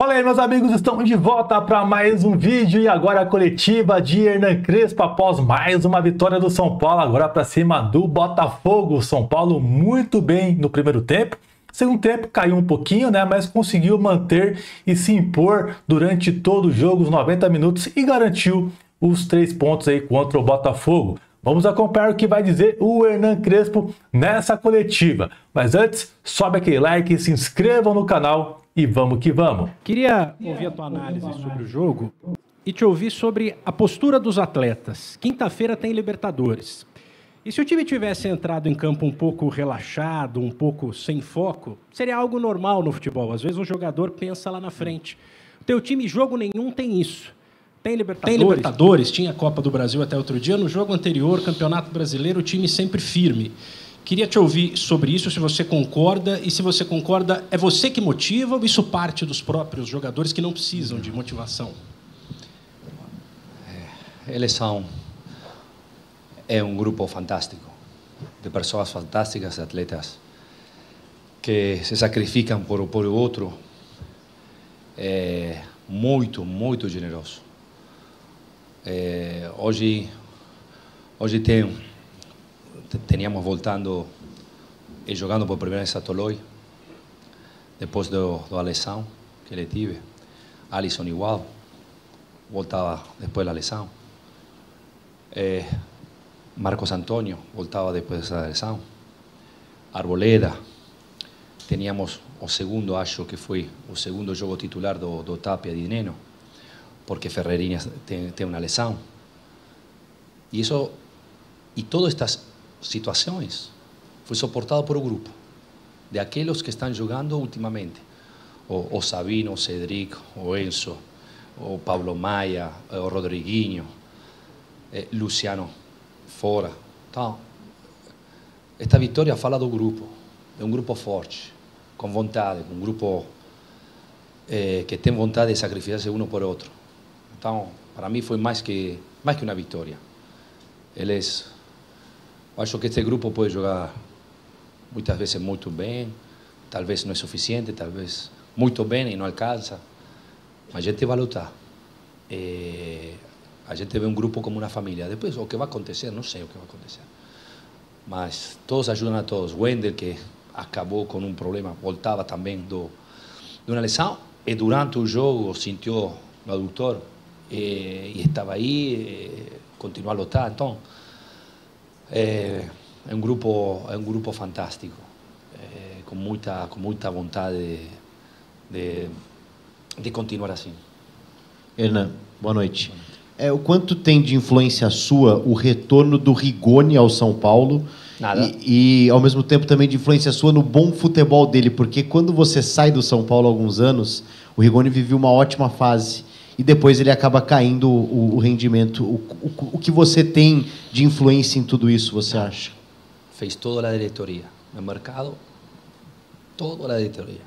Fala aí, meus amigos, estamos de volta para mais um vídeo e agora a coletiva de Hernan Crespo após mais uma vitória do São Paulo, agora para cima do Botafogo. São Paulo muito bem no primeiro tempo. Segundo tempo caiu um pouquinho, né, mas conseguiu manter e se impor durante todo o jogo, os 90 minutos, e garantiu os 3 pontos aí contra o Botafogo. Vamos acompanhar o que vai dizer o Hernan Crespo nessa coletiva. Mas antes, sobe aquele like, se inscrevam no canal e vamos que vamos. Queria ouvir a tua análise sobre o jogo e te ouvir sobre a postura dos atletas. Quinta-feira tem Libertadores. E se o time tivesse entrado em campo um pouco relaxado, um pouco sem foco, seria algo normal no futebol. Às vezes o jogador pensa lá na frente. O teu time, jogo nenhum, tem isso. Tem Libertadores, tinha Copa do Brasil até outro dia. No jogo anterior, Campeonato Brasileiro, o time sempre firme. Queria te ouvir sobre isso, se você concorda. E se você concorda, é você que motiva ou isso parte dos próprios jogadores que não precisam de motivação? Eles é um grupo fantástico, de pessoas fantásticas, de atletas, que se sacrificam por o outro. É muito, muito generoso. Hoje teníamos voltando e jogando por primeira vez a Toloi, depois da lesão que ele tive. Alisson igual, voltava depois da lesão. Marcos Antônio voltava depois dessa lesão. Arboleda, teníamos o segundo, acho que foi o segundo jogo titular do Tapia de Neno, porque Ferreirinha tem uma lesão. E todas estas situações foi suportado por o grupo, de aqueles que estão jogando ultimamente. O Sabino, o Cedric, o Enzo, o Pablo Maia, o Rodriguinho, Luciano fora. Então, esta vitória fala do grupo, de um grupo forte, com vontade, um grupo que tem vontade de sacrificar-se um por outro. Então, para mim foi mais que uma vitória. Acho que este grupo pode jogar muitas vezes muito bem, talvez não é suficiente, talvez muito bem e não alcança, mas a gente vai lutar. A gente vê um grupo como uma família. Depois, o que vai acontecer, não sei o que vai acontecer. Mas todos ajudam a todos. Wendel, que acabou com um problema, voltava também de uma lesão, e durante o jogo sentiu no adutor, e estava aí, continua a lutar. Então, é um grupo fantástico, com muita vontade de continuar assim. Hernan, boa noite. O quanto tem de influência sua o retorno do Rigoni ao São Paulo? Nada. E ao mesmo tempo também de influência sua no bom futebol dele, porque quando você sai do São Paulo há alguns anos, o Rigoni viveu uma ótima fase e depois ele acaba caindo o rendimento. O que você tem de influência em tudo isso, você acha? Fez toda a diretoria. No mercado, toda a diretoria.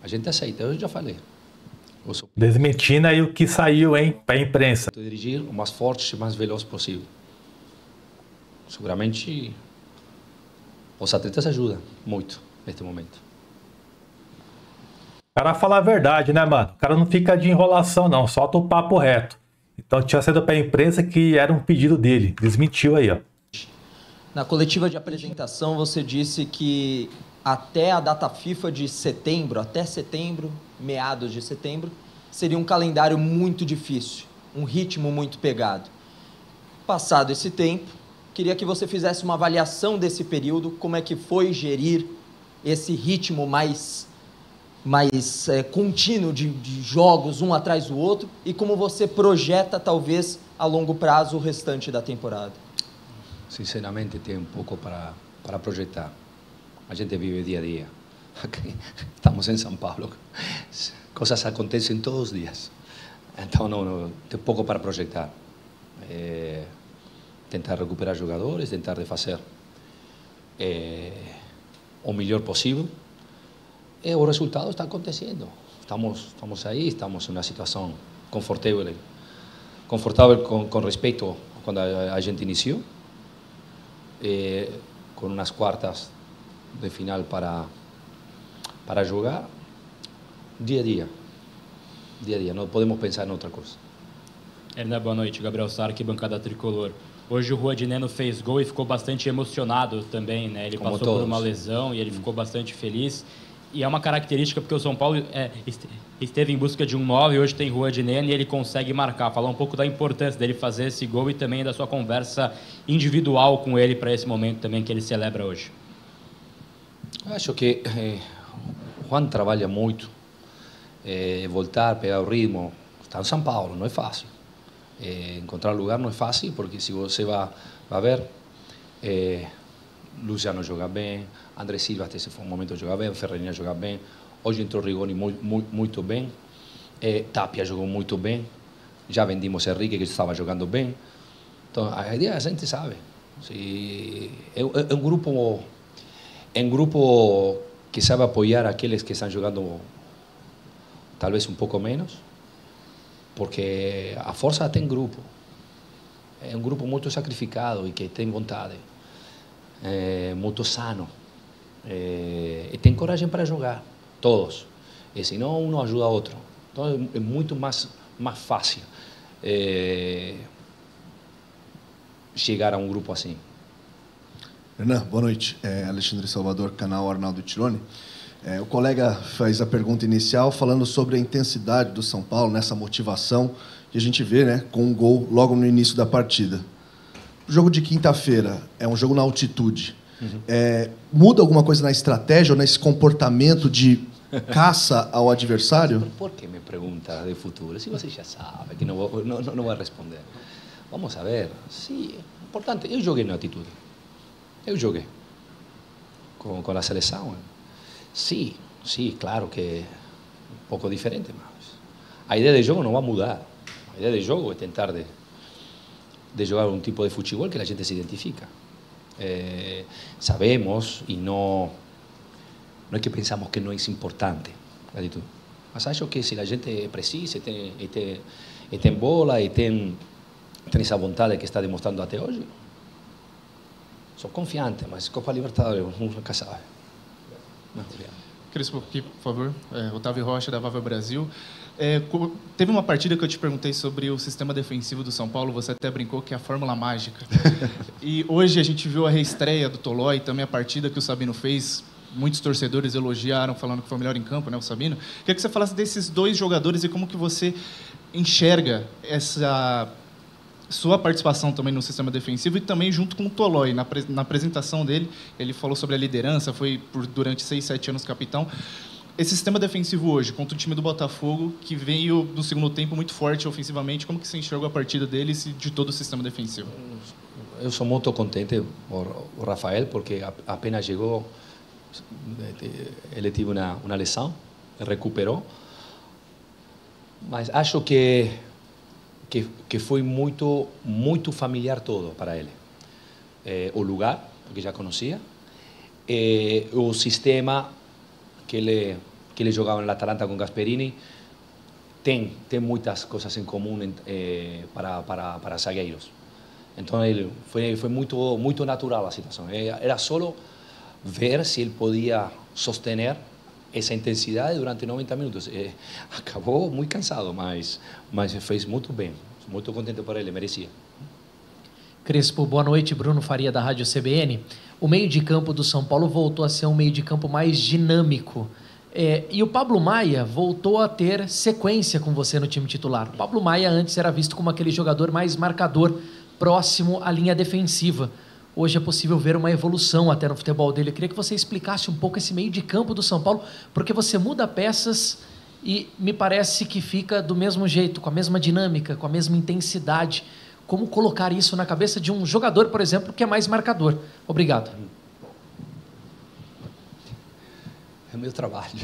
A gente aceita, eu já falei. Desmentindo aí o que saiu, hein, para a imprensa. Dirigir o mais forte e mais veloz possível. Seguramente os atletas ajudam muito neste momento. O cara fala a verdade, né, mano? O cara não fica de enrolação, não. Solta o papo reto. Então tinha saído para a imprensa que era um pedido dele. Desmentiu aí, ó. Na coletiva de apresentação, você disse que até a data FIFA de setembro, até setembro, meados de setembro, seria um calendário muito difícil, um ritmo muito pegado. Passado esse tempo, queria que você fizesse uma avaliação desse período, como é que foi gerir esse ritmo mais contínuo de jogos um atrás do outro e como você projeta, talvez, a longo prazo o restante da temporada. Sinceramente, tem um pouco para projetar. A gente vive dia a dia. Aqui, estamos em São Paulo. Coisas acontecem todos os dias. Então, não tem pouco para projetar. Tentar recuperar jogadores, tentar fazer o melhor possível. E o resultado está acontecendo. Estamos aí, estamos em uma situação confortável com respeito a quando a gente iniciou, com umas quartas de final para jogar. Dia a dia. Dia a dia. Não podemos pensar em outra coisa. Hernan, boa noite. Gabriel Sarque, bancada tricolor. Hoje o Rua de Neno fez gol e ficou bastante emocionado também, né? Ele passou por uma lesão e ele ficou bastante feliz. E é uma característica porque o São Paulo esteve em busca de um 9 e hoje tem Rua de Neno e ele consegue marcar. Falar um pouco da importância dele fazer esse gol e também da sua conversa individual com ele para esse momento também que ele celebra hoje. Acho que Juan trabalha muito. Voltar, pegar o ritmo. Está em São Paulo, não é fácil. Encontrar lugar não é fácil, porque se você vai ver, Luciano joga bem, André Silva até esse momento joga bem, Ferreirinha joga bem, hoje entrou Rigoni muito bem, Tapia jogou muito bem, já vendimos Henrique que estava jogando bem, então a ideia a gente sabe, é um grupo que sabe apoiar aqueles que estão jogando talvez um pouco menos, porque a força tem grupo. É um grupo muito sacrificado e que tem vontade. Muito sano. E tem coragem para jogar. Todos. E senão, um ajuda o outro. Então, é muito mais fácil chegar a um grupo assim. Hernan, boa noite. Alexandre Salvador, canal Arnaldo Tironi. O colega fez a pergunta inicial falando sobre a intensidade do São Paulo, nessa motivação que a gente vê, né, com um gol logo no início da partida. O jogo de quinta-feira é um jogo na altitude. Muda alguma coisa na estratégia ou nesse comportamento de caça ao adversário? Por que me pergunta de futuro? Se você já sabe que não vou responder. Vamos a ver. Sim, importante. Eu joguei na altitude. Eu joguei com a seleção. Sí, claro que é um pouco diferente, mas a ideia de jogo não vai mudar. A ideia de jogo é tentar de jogar um tipo de futebol que a gente se identifica. Sabemos e não é que pensamos que não é importante, mas acho que se a gente é precisa e tem bola e tem essa vontade que está demonstrando até hoje, sou confiante, mas Copa Libertadores nunca sabe. Crespo, aqui, por favor. Otávio Rocha, da Vável Brasil. Teve uma partida que eu te perguntei sobre o sistema defensivo do São Paulo, você até brincou que é a fórmula mágica. E hoje a gente viu a reestreia do Tolói, também a partida que o Sabino fez. Muitos torcedores elogiaram, falando que foi o melhor em campo, né, o Sabino. Queria que você falasse desses dois jogadores e como que você enxerga essa sua participação também no sistema defensivo e também junto com o Tolói. Na apresentação dele, ele falou sobre a liderança, foi durante 6, 7 anos capitão. Esse sistema defensivo hoje, contra o time do Botafogo, que veio no segundo tempo muito forte ofensivamente, como que você enxerga a partida deles e de todo o sistema defensivo? Eu sou muito contente, o Rafael, porque apenas chegou, ele teve uma lesão, recuperou, mas acho que foi muito familiar todo para ele. O lugar, porque já conhecia, o sistema que ele jogava no Atalanta com Gasperini, tem muitas coisas em comum para zagueiros. Então, foi muito natural a situação. Era só ver se ele podia sostener essa intensidade durante 90 minutos. Acabou muito cansado, mas fez muito bem. Muito contente por ele, merecia. Crespo, boa noite. Bruno Faria, da Rádio CBN. O meio de campo do São Paulo voltou a ser um meio de campo mais dinâmico. E o Pablo Maia voltou a ter sequência com você no time titular. O Pablo Maia antes era visto como aquele jogador mais marcador, próximo à linha defensiva. Hoje é possível ver uma evolução até no futebol dele. Eu queria que você explicasse um pouco esse meio de campo do São Paulo, porque você muda peças e me parece que fica do mesmo jeito, com a mesma dinâmica, com a mesma intensidade. Como colocar isso na cabeça de um jogador, por exemplo, que é mais marcador? Obrigado. É meu trabalho.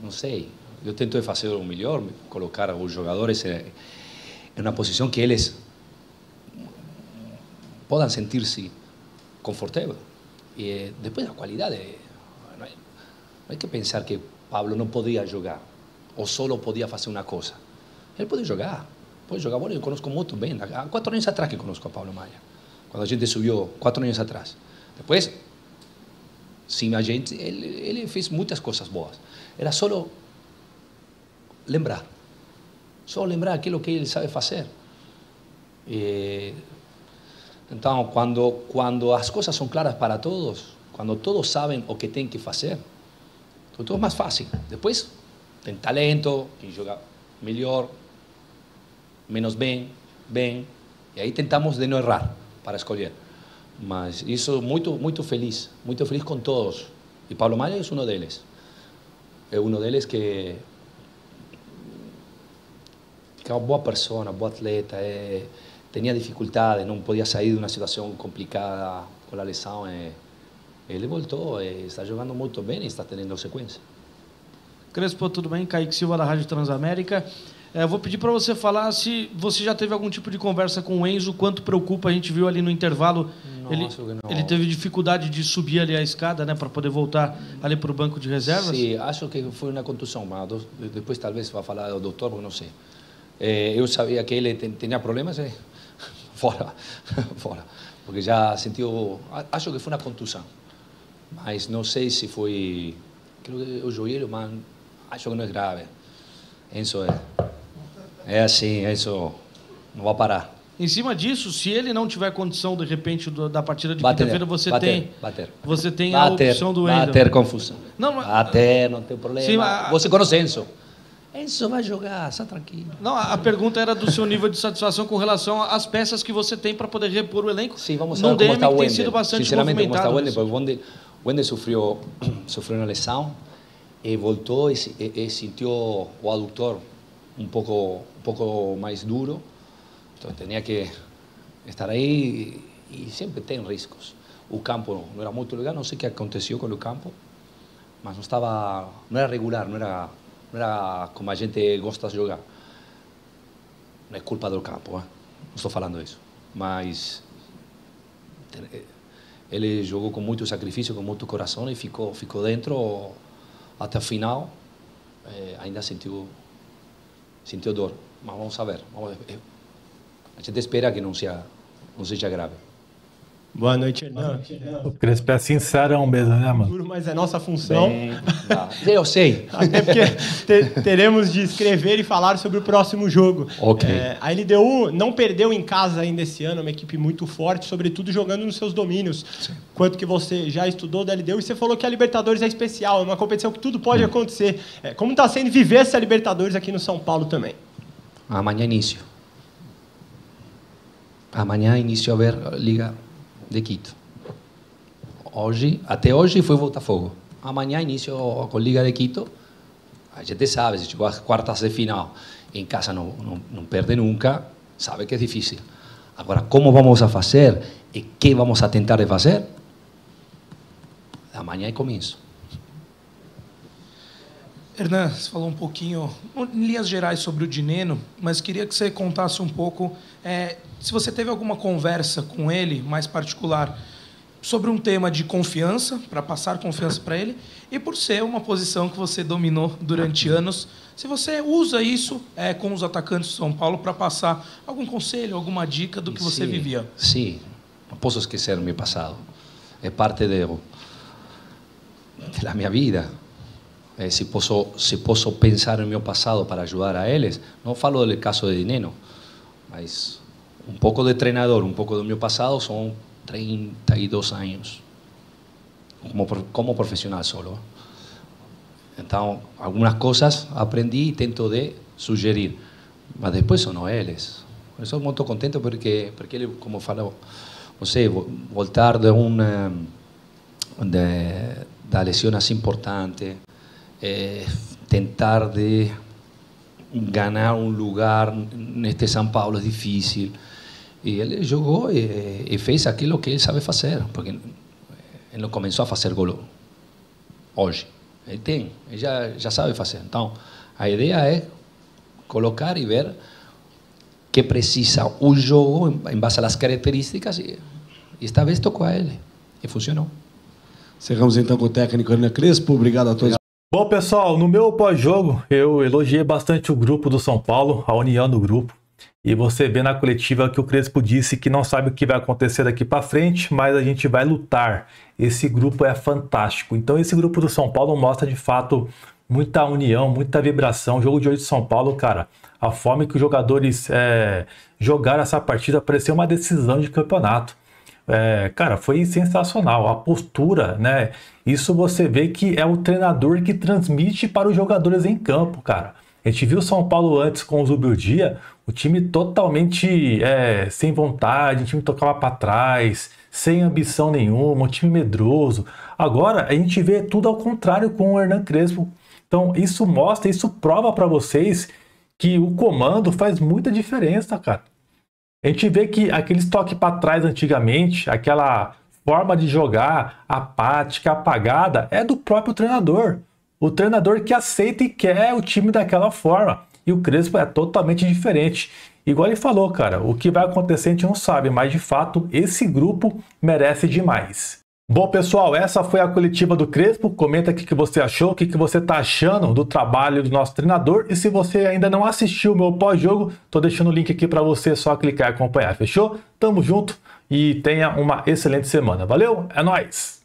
Não sei. Eu tento fazer o melhor, colocar os jogadores em uma posição que eles possam sentir-se confortáveis. E depois a qualidade. Não é que pensar que Pablo não podia jogar ou só podia fazer uma coisa. Ele pode jogar bola. Eu conheço muito bem. Há 4 anos atrás que conheço a Pablo Maia. Quando a gente subiu 4 anos atrás. Depois, sim, ele fez muitas coisas boas. era só lembrar. Só lembrar aquilo que ele sabe fazer. Então, quando as coisas são claras para todos, quando todos sabem o que tem que fazer, tudo é mais fácil. Depois, tem talento, quem joga melhor, menos bem, e aí tentamos de não errar para escolher. Mas isso muito feliz com todos. E Pablo Maia é um deles. É um deles que é uma boa pessoa, boa atleta, tinha dificuldade, não podia sair de uma situação complicada com a lesão. Ele voltou, está jogando muito bem e está tendo sequência. Crespo, tudo bem? Kaique Silva, da Rádio Transamérica. Vou pedir para você falar se você já teve algum tipo de conversa com o Enzo, quanto preocupa, a gente viu ali no intervalo, ele teve dificuldade de subir ali a escada, né, para poder voltar ali para o banco de reservas? Sim, acho que foi uma contusão, mas depois talvez vai falar o doutor, porque não sei. Eu sabia que ele tinha problemas, fora, porque já sentiu, acho que foi uma contusão, mas não sei se foi, creo que o joelho, mas acho que não é grave. Enzo é assim, Enzo não vai parar. Em cima disso, se ele não tiver condição, de repente, da partida de quinta-feira, você tem a opção do Enzo. Bater confusão. Não tem problema. Sim, você conhece Enzo. Enzo vai jogar, está tranquilo. Não, a pergunta era do seu nível de satisfação com relação às peças que você tem para poder repor o elenco. Sim, vamos ver como está o Wendel. Tem sido bastante sinceramente, movimentado. Como está o Wendel, porque o Wendel sofreu uma lesão e voltou e sentiu o adutor um pouco mais duro. Então tinha que estar aí e sempre tem riscos. O campo não era muito legal, não sei o que aconteceu com o campo, mas não era regular, não era como a gente gosta de jogar. Não é culpa do campo, não estou falando isso. Mas ele jogou com muito sacrifício, com muito coração e ficou dentro até o final. Ainda sentiu dor, mas vamos ver. A gente espera que não seja grave. Boa noite, Hernan. O Crespo é sincerão mesmo, né, mano? Duro, mas é nossa função. Eu sei. Até porque teremos de escrever e falar sobre o próximo jogo. Ok. A LDU não perdeu em casa ainda esse ano, é uma equipe muito forte, sobretudo jogando nos seus domínios. Sim. Quanto que você já estudou da LDU e você falou que a Libertadores é especial, é uma competição que tudo pode acontecer. Como está sendo viver essa Libertadores aqui no São Paulo também? Amanhã inicio a ver a Liga de Quito. Até hoje foi Botafogo. Amanhã inicio com Liga de Quito. A gente sabe, se chegou às quartas de final, em casa não perde nunca, sabe que é difícil. Agora, como vamos a fazer e que vamos a tentar de fazer? Amanhã é começo. Hernan, você falou um pouquinho, em linhas gerais, sobre o Dineno, mas queria que você contasse um pouco, se você teve alguma conversa com ele, mais particular, sobre um tema de confiança, para passar confiança para ele, e por ser uma posição que você dominou durante anos, se você usa isso com os atacantes de São Paulo para passar algum conselho, alguma dica do que você vivia. Sim, não posso esquecer meu passado. É parte da minha vida. Se posso pensar no meu passado para ajudar a eles, não falo do caso de Dineno, mas um pouco de treinador, um pouco do meu passado, são 32 anos como profissional solo. Então, algumas coisas aprendi e tento de sugerir, mas depois são eles. Eu sou muito contente porque ele, como falou, você voltar da lesão assim importante, tentar de ganhar um lugar neste São Paulo é difícil. E ele jogou e fez aquilo que ele sabe fazer, porque ele não começou a fazer gol hoje. Ele já sabe fazer. Então, a ideia é colocar e ver que precisa o jogo em base às características e esta vez tocou a ele e funcionou. Cerramos então com o técnico Hernan Crespo. Obrigado a todos. Bom, pessoal, no meu pós-jogo eu elogiei bastante o grupo do São Paulo, a união do grupo. E você vê na coletiva que o Crespo disse que não sabe o que vai acontecer daqui para frente, mas a gente vai lutar. Esse grupo é fantástico. Então esse grupo do São Paulo mostra de fato muita união, muita vibração. O jogo de hoje de São Paulo, cara, a forma que os jogadores jogaram essa partida pareceu uma decisão de campeonato. Cara, foi sensacional. A postura, né? Isso você vê que é o treinador que transmite para os jogadores em campo, cara. A gente viu o São Paulo antes com o Zubeldia, o time totalmente sem vontade, o time tocava para trás, sem ambição nenhuma, um time medroso. Agora a gente vê tudo ao contrário com o Hernan Crespo. Então isso mostra, isso prova para vocês que o comando faz muita diferença, cara. A gente vê que aqueles toques para trás antigamente, aquela forma de jogar apática, apagada, é do próprio treinador. O treinador que aceita e quer o time daquela forma. E o Crespo é totalmente diferente. Igual ele falou, cara, o que vai acontecer a gente não sabe, mas de fato esse grupo merece demais. Bom, pessoal, essa foi a coletiva do Crespo. Comenta aqui o que você achou, o que você está achando do trabalho do nosso treinador. E se você ainda não assistiu o meu pós-jogo, tô deixando o link aqui para você só clicar e acompanhar, fechou? Tamo junto e tenha uma excelente semana. Valeu, é nóis!